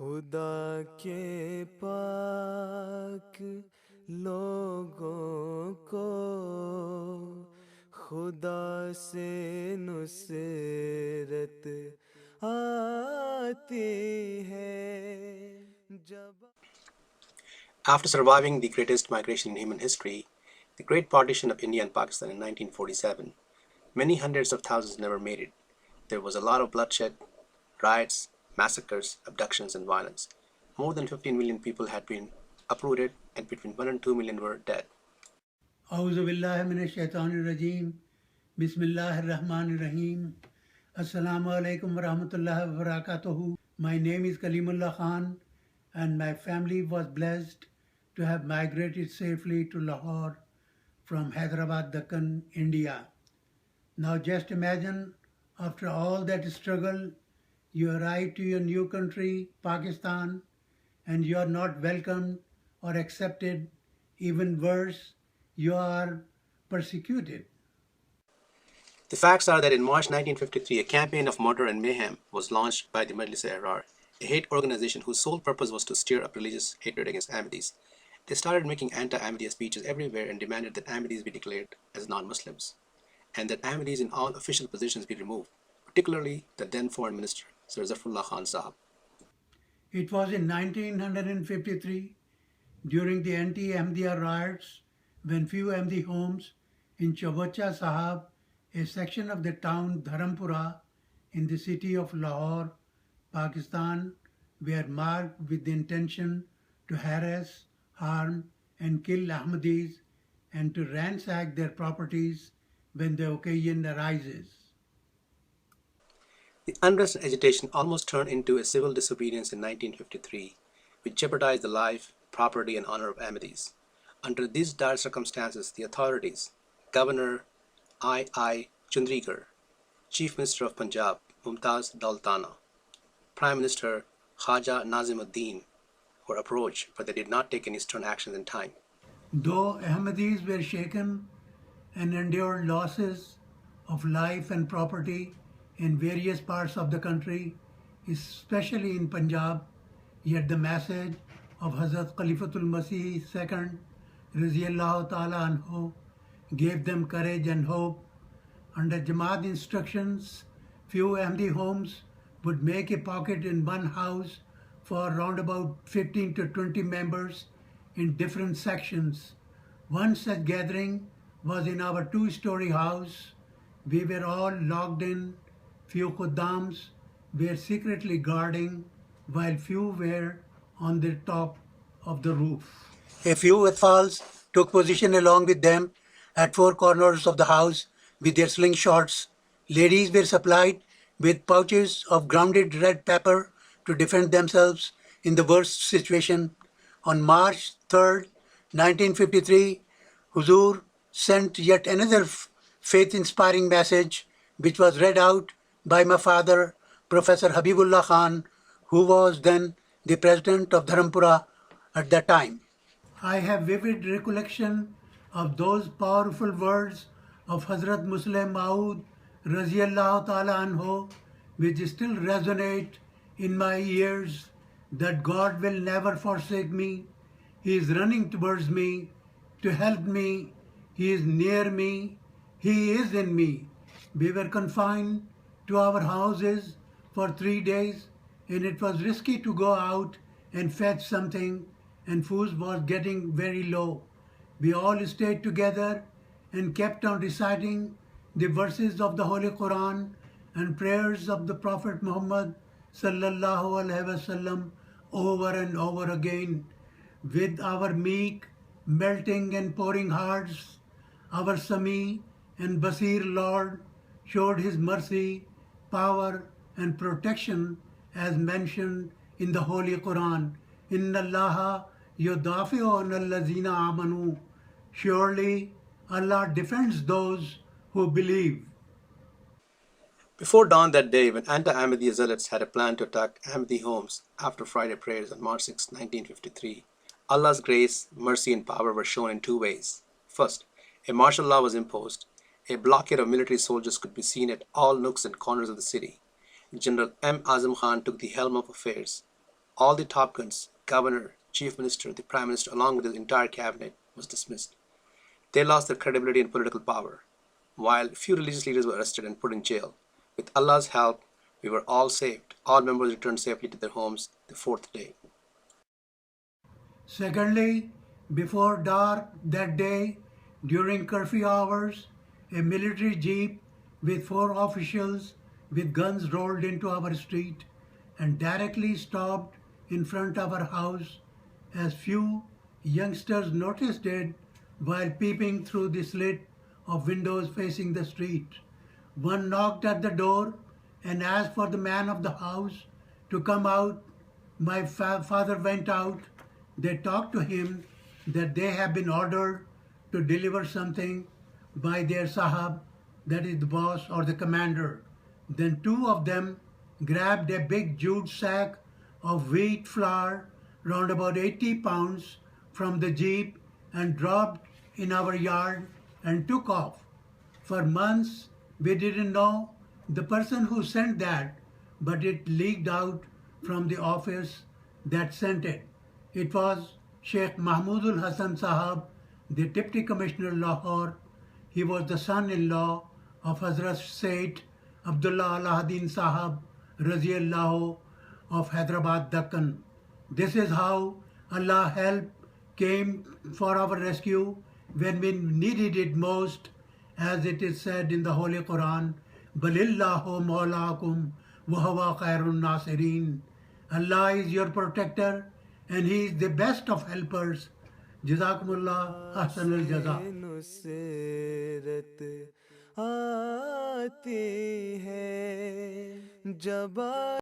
खुदा के पाक लोगों को खुदा से नुसरत आती है जब After surviving the greatest migration in human history, the Great Partition of India and Pakistan in 1947, many hundreds of thousands never made it. There was a lot of bloodshed, riots, massacres, abductions, and violence. More than 15 million people had been uprooted, and between 1 and 2 million were dead. A'udhu billahi minash shaitanir rajeem. Bismillahir Rahmanir Rahim. Assalamu alaikum wa rahmatullahi wa barakatuhu. My name is Kalimullah Khan, and my family was blessed to have migrated safely to Lahore from Hyderabad, Deccan, India. Now just imagine, after all that struggle, you arrive to your new country, Pakistan, and you are not welcomed or accepted. Even worse, you are persecuted. The facts are that in March 1953, a campaign of murder and mayhem was launched by the Majlis-e-Ahrar, a hate organization whose sole purpose was to stir up religious hatred against Ahmadis. They started making anti-Ahmadiyya speeches everywhere and demanded that Ahmadis be declared as non-Muslims, and that Ahmadis in all official positions be removed, particularly the then Foreign Minister, Sir Zafrullah Khan Sahab. It was in 1953, during the anti-Ahmadiyya riots, when few Ahmadi homes in Chaubacha Sahab, a section of the town Dharampura in the city of Lahore, Pakistan, were marked with the intention to harass, harm, and kill Ahmadis and to ransack their properties when the occasion arises. The unrest and agitation almost turned into a civil disobedience in 1953, which jeopardized the life, property, and honor of Ahmadis. Under these dire circumstances, the authorities, Governor I. Chandigarh, Chief Minister of Punjab, Mumtaz Daltana, Prime Minister Khaja Nazimuddin, were approached, but they did not take any stern action in time. Though Ahmadis were shaken and endured losses of life and property in various parts of the country, especially in Punjab, yet the message of Hazrat Khalifatul Masih II, Raziyallahu Ta'ala Anhu, gave them courage and hope. Under Jamaat instructions, few Ahmadi homes would make a pocket in one house for around about 15 to 20 members in different sections. One such gathering was in our two-story house. We were all locked in. Few khuddams were secretly guarding, while few were on the top of the roof. A few Atfals took position along with them at four corners of the house with their slingshots. Ladies were supplied with pouches of grounded red pepper to defend themselves in the worst situation. On March 3rd, 1953, Huzur sent yet another faith-inspiring message, which was read out by my father, Professor Habibullah Khan, who was then the president of Dharampura at that time. I have vivid recollection of those powerful words of Hazrat Muslim Maud Raziyallahu Ta'ala Anhu, which still resonate in my ears, that God will never forsake me. He is running towards me to help me. He is near me. He is in me. We were confined to our houses for 3 days, and it was risky to go out and fetch something, and food was getting very low. We all stayed together and kept on reciting the verses of the Holy Quran and prayers of the Prophet Muhammad sallallahu alaihi wasallam over and over again. With our meek, melting and pouring hearts, our Sami and Basir Lord showed His mercy, power and protection as mentioned in the Holy Quran. Inna Allaha yudafi'u anil lazina amanu. Surely Allah defends those who believe. Before dawn that day, when anti-Ahmadiyya zealots had a plan to attack Ahmadi homes after Friday prayers on March 6, 1953, Allah's grace, mercy, and power were shown in two ways. First, a martial law was imposed. A blockade of military soldiers could be seen at all nooks and corners of the city. General M. Azam Khan took the helm of affairs. All the top guns, governor, chief minister, the prime minister, along with his entire cabinet, was dismissed. They lost their credibility and political power, while few religious leaders were arrested and put in jail. With Allah's help, we were all saved. All members returned safely to their homes the fourth day. Secondly, before dark that day, during curfew hours, a military jeep with 4 officials with guns rolled into our street and directly stopped in front of our house as few youngsters noticed it while peeping through the slit of windows facing the street. One knocked at the door and asked for the man of the house to come out. My father went out. They talked to him that they have been ordered to deliver something by their sahab, that is the boss or the commander. Then two of them grabbed a big jute sack of wheat flour, round about 80 pounds, from the jeep and dropped in our yard and took off. For months, we didn't know the person who sent that, but it leaked out from the office that sent it. It was Sheikh Mahmudul Hassan Sahab, the Deputy Commissioner Lahore. He was the son-in-law of Hazrat Sayyid Abdullah Aladdin Sahab Raziyallahu of Hyderabad, Deccan. This is how Allah help came for our rescue when we needed it most, as it is said in the Holy Quran, Balillahu Mawlakum Wahawa Khairun Nasirin. Allah is your protector and He is the best of helpers. Jazakumullah Ahsan al-Jaza. Nusrat आती है जब